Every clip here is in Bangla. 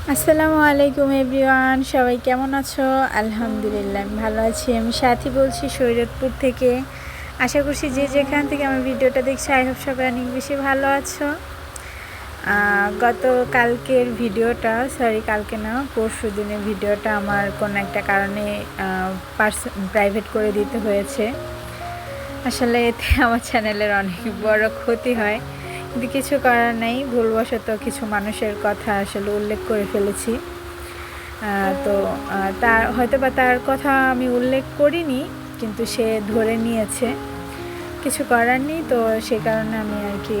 আসসালামু আলাইকুম এভরিওয়ান, সবাই কেমন আছো? আলহামদুলিল্লাহ আমি ভালো আছি। আমি সাথী বলছি শরীয়তপুর থেকে। আশা করছি যে যেখান থেকে আমার ভিডিওটা দেখছো আই হোপ সবাই অনেক বেশি ভালো আছো। গত কালকের ভিডিওটা, কালকে না পরশু দিনের ভিডিওটা আমার কোনো একটা কারণে প্রাইভেট করে দিতে হয়েছে। আসলে এতে আমার চ্যানেলের অনেক বড় ক্ষতি হয়, কিন্তু কিছু করার নেই, ভুলবশত কিছু মানুষের কথা আসলে উল্লেখ করে ফেলেছি। তো তার হয়তো বা তার কথা আমি উল্লেখ করিনি, কিন্তু সে ধরে নিয়েছে, কিছু করার নেই। তো সেই কারণে আমি আর কি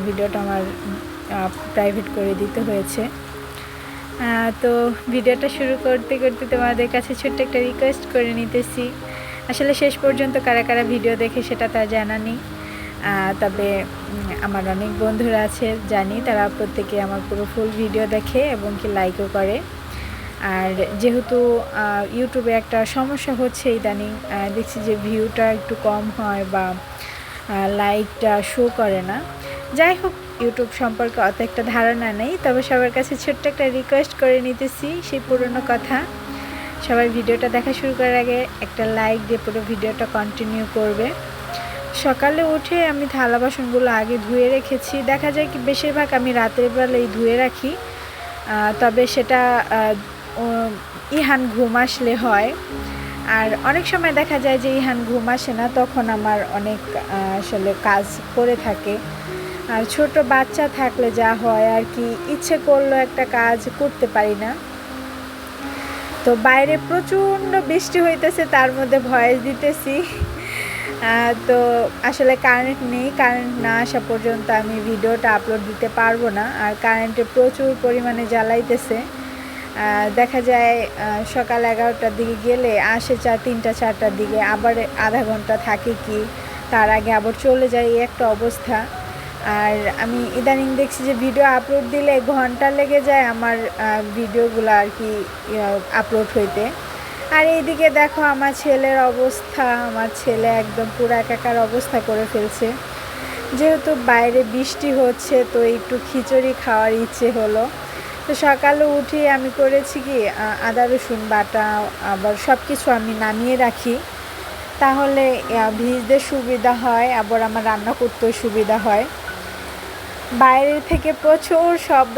ভিডিওটা আমার প্রাইভেট করে দিতে হয়েছে। তো ভিডিওটা শুরু করতে করতে তোমাদের কাছে ছোট্ট একটা রিকোয়েস্ট করে নিতেছি। আসলে শেষ পর্যন্ত কারা কারা ভিডিও দেখে সেটা তার জানা নেই, তবে আমার অনেক বন্ধুরা আছে জানি, তারা প্রত্যেকে আমার পুরো ফুল ভিডিও দেখে এবং কি লাইকও করে। আর যেহেতু ইউটিউবে একটা সমস্যা হচ্ছে ইদানিং, দেখছি যে ভিউটা একটু কম হয় বা লাইকটা শো করে না। যাই হোক, ইউটিউব সম্পর্কে অত একটা ধারণা নেই, তবে সবার কাছে ছোট্ট একটা রিকোয়েস্ট করে নিতেছি, সেই পুরনো কথা। সবাই ভিডিওটা দেখা শুরু করার আগে একটা লাইক দিয়ে পুরো ভিডিওটা কন্টিনিউ করবে। সকালে উঠে আমি থালা বাসনগুলো আগে ধুয়ে রেখেছি। দেখা যায় কি বেশিরভাগ আমি রাতের বেলায় ধুয়ে রাখি, তবে সেটা ইহান ঘুম আসলে হয়। আর অনেক সময় দেখা যায় যে ইহান ঘুম আসে না, তখন আমার অনেক আসলে কাজ করে থাকে। আর ছোট বাচ্চা থাকলে যা হয় আর কি, ইচ্ছে করলেও একটা কাজ করতে পারি না। তো বাইরে প্রচণ্ড বৃষ্টি হইতেছে, তার মধ্যে ভয়েস দিতেছি। তো আসলে কারেন্ট নেই, কারেন্ট না আসা পর্যন্ত আমি ভিডিওটা আপলোড দিতে পারবো না। আর কারেন্টে প্রচুর পরিমাণে জ্বালাইতেছে। দেখা যায় সকাল 11টার দিকে গেলে আসে 3টা-4টার দিকে, আবার আধা ঘন্টা থাকে কি, তার আগে আবার চলে যায়, এই একটা অবস্থা। আর আমি ইদানিং দেখছি যে ভিডিও আপলোড দিলে ঘন্টা লেগে যায় আমার ভিডিওগুলো আর কি আপলোড হইতে। আর এইদিকে দেখো আমার ছেলের অবস্থা, আমার ছেলে একদম পুরো একাকার অবস্থা করে ফেলছে। যেহেতু বাইরে বৃষ্টি হচ্ছে, তো একটু খিচুড়ি খাওয়ার ইচ্ছে হলো। তো সকালে উঠে আমি করেছি কি, আদা রসুন বাটা আবার সব কিছু আমি নামিয়ে রাখি, তাহলে ভিজতে সুবিধা হয়, আবার আমার রান্না করতেও সুবিধা হয়। বাইরে থেকে প্রচুর শব্দ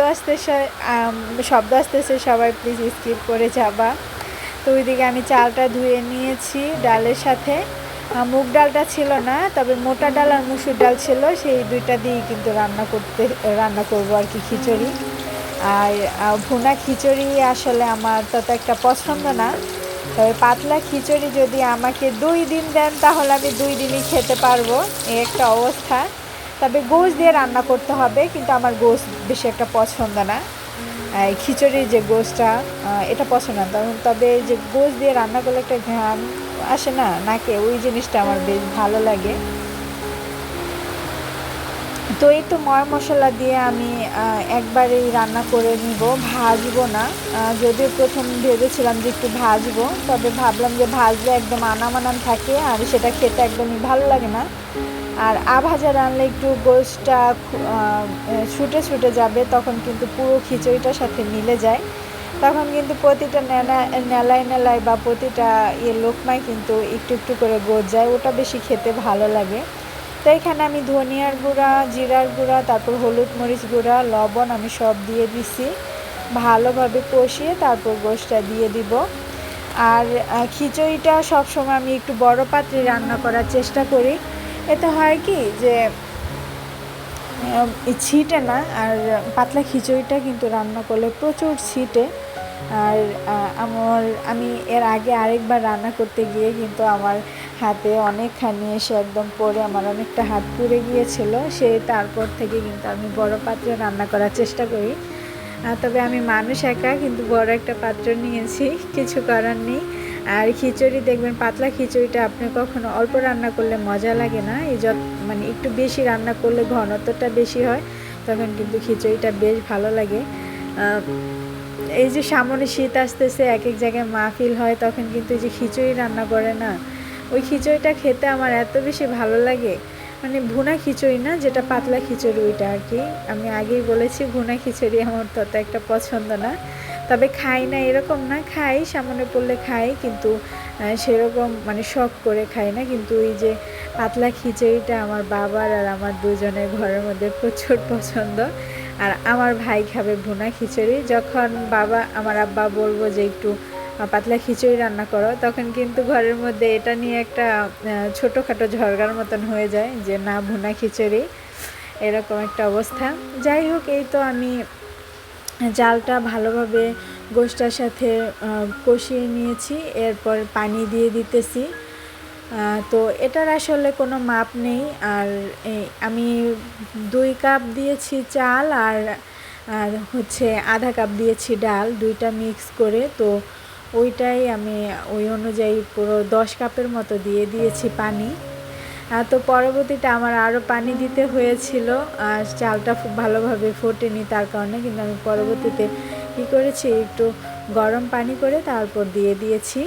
আসতেছে, সবাই প্লিজ স্কিপ করে যাবা। তো ওইদিকে আমি চালটা ধুয়ে নিয়েছি ডালের সাথে। মুগ ডালটা ছিল না, তবে মোটা ডাল আর মুসুর ডাল ছিল, সেই দুইটা দিয়েই কিন্তু রান্না করব আর কি খিচুড়ি। আর ভুনা খিচুড়ি আসলে আমার তত একটা পছন্দ না, তবে পাতলা খিচুড়ি যদি আমাকে 2 দিন দেন তাহলে আমি 2 দিনই খেতে পারবো, এই একটা অবস্থা। তবে গোশ দিয়ে রান্না করতে হবে, কিন্তু আমার গোশ বেশি একটা পছন্দ না। খিচুড়ির যে গোশটা এটা পছন্দ না, তবে যে গোশ দিয়ে রান্না করলে একটা ঘ্রাণ আসে না নাকে, ওই জিনিসটা আমার বেশ ভালো লাগে। তো এই তো ময় মশলা দিয়ে আমি একবারেই রান্না করে নিব, ভাজবো না। যদিও প্রথম ভেবেছিলাম যে একটু ভাজবো, তবে ভাবলাম যে ভাজলে একদম আনাম থাকে আর সেটা খেতে একদমই ভালো লাগে না। আর ভাজা রানলে একটু গোশটা ছুটে যাবে, তখন কিন্তু পুরো খিচুড়িটার সাথে মিলে যায়, তখন কিন্তু প্রতিটা নেলায় বা প্রতিটা লোকমায় কিন্তু একটু একটু করে গোছ যায়, ওটা বেশি খেতে ভালো লাগে। তো এখানে আমি ধনিয়ার গুঁড়া, জিরার গুঁড়া, তারপর হলুদ মরিচ গুঁড়া, লবণ আমি সব দিয়ে দিছি, ভালোভাবে কষিয়ে তারপর গোশটা দিয়ে দিব। আর খিচুড়িটা সবসময় আমি একটু বড় পাত্রে রান্না করার চেষ্টা করি, এতে হয় কি যে ছিটে না। আর পাতলা খিচুড়িটা কিন্তু রান্না করলে প্রচুর ছিটে। আর আমি এর আগে আরেকবার রান্না করতে গিয়ে কিন্তু আমার হাতে অনেকখানি এসে একদম পড়ে আমার অনেকটা হাত পুড়ে গিয়েছিল, তারপর থেকে কিন্তু আমি বড় পাত্রে রান্না করার চেষ্টা করি। তবে আমি মানুষ একা, কিন্তু বড় একটা পাত্র নিয়েছি, কিছু করার নেই। আর খিচুড়ি দেখবেন, পাতলা খিচুড়িটা আপনি কখনো অল্প রান্না করলে মজা লাগে না, মানে একটু বেশি রান্না করলে ঘনত্বটা বেশি হয়, তখন কিন্তু খিচুড়িটা বেশ ভালো লাগে। এই যে সামনে শীত আসতেছে, এক এক জায়গায় মাহফিল হয়, তখন কিন্তু এই যে খিচুড়ি রান্না করে না, ওই খিচুড়িটা খেতে আমার এত বেশি ভালো লাগে। মানে ভুনা খিচুড়ি না, যেটা পাতলা খিচুড়ি ওইটা আর কি। আমি আগেই বলেছি ভুনা খিচুড়ি আমার তত একটা পছন্দ না, তবে খাই না এরকম না, খাই সামনে পড়লে খাই, কিন্তু সেরকম মানে শখ করে খাই না। কিন্তু এই যে পাতলা খিচুড়িটা আমার বাবার আর আমার দুজনের ঘরের মধ্যে প্রচুর পছন্দ। আর আমার ভাই খাবে ভুনা খিচুড়ি। যখন আমার আব্বা বলবো যে একটু পাতলা খিচুড়ি রান্না করো, তখন কিন্তু ঘরের মধ্যে এটা নিয়ে একটা ছোটোখাটো ঝগড়ার মতন হয়ে যায় যে না ভুনা খিচুড়ি, এরকম একটা অবস্থা। যাই হোক, এই তো আমি জালটা ভালোভাবে গোশটার সাথে কষিয়ে নিয়েছি, এরপর পানি দিয়ে দিতেছি। তো এটার আসলে কোনো মাপ নেই। আর আমি 2 কাপ দিয়েছি চাল আর হচ্ছে আধা কাপ দিয়েছি ডাল, দুইটা মিক্স করে। তো ওইটাই আমি ওই অনুযায়ী পুরো 10 কাপের মতো দিয়ে দিয়েছি পানি। তো পরবর্তীতে আমার আরও পানি দিতে হয়েছিল, আর চালটা খুব ভালোভাবে ফোটেনি তার কারণে। কিন্তু আমি পরবর্তীতে কী করেছি, একটু গরম পানি করে তারপর দিয়ে দিয়েছি।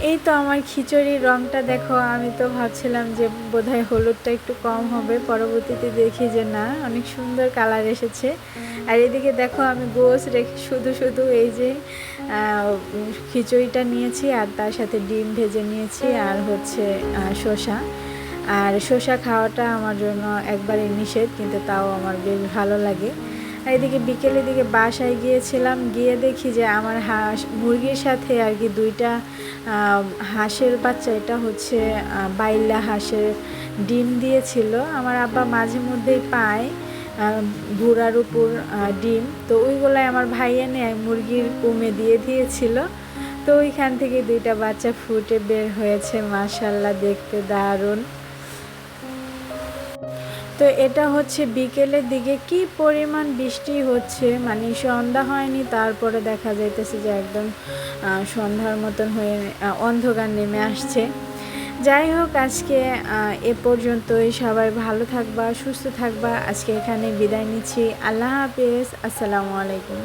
এই তো আমার খিচুড়ির রঙটা দেখো, আমি তো ভাবছিলাম যে বোধহয় হলুদটা একটু কম হবে, পরবর্তীতে দেখি যে না, অনেক সুন্দর কালার এসেছে। আর এদিকে দেখো আমি গোশ রেখে শুধু এই যে খিচুড়িটা নিয়েছি, আর তার সাথে ডিম ভেজে নিয়েছি, আর হচ্ছে শসা। আর শসা খাওয়াটা আমার জন্য একবারে নিষেধ, কিন্তু তাও আমার বেশ ভালো লাগে। আর এদিকে বিকেলের দিকে বাসায় গিয়েছিলাম, গিয়ে দেখি যে আমার মুরগির সাথে আর কি 2টা হাঁসের বাচ্চা, এটা হচ্ছে বাইলা হাঁসের ডিম দিয়েছিল। আমার আব্বা মাঝে মধ্যেই পায় ভুড়ার উপর ডিম, তো ওইগুলাই আমার ভাই এনে মুরগির কুমে দিয়ে দিয়েছিল। তো ওইখান থেকে 2টা বাচ্চা ফুটে বের হয়েছে, মাশাআল্লাহ দেখতে দারুণ। তো এটা হচ্ছে বিকেলের দিকে, কি পরিমাণ বৃষ্টি হচ্ছে, মানে সন্ধ্যা হয়নি তারপরে দেখা যাইতেছে যে একদম সন্ধ্যার মতন হয়ে অন্ধকার নেমে আসছে। যাই হোক, আজকে এ পর্যন্তই। সবাই ভালো থাকবা, সুস্থ থাকবা। আজকে এখানে বিদায় নিচ্ছি। আল্লাহ হাফেজ, আসসালামু আলাইকুম।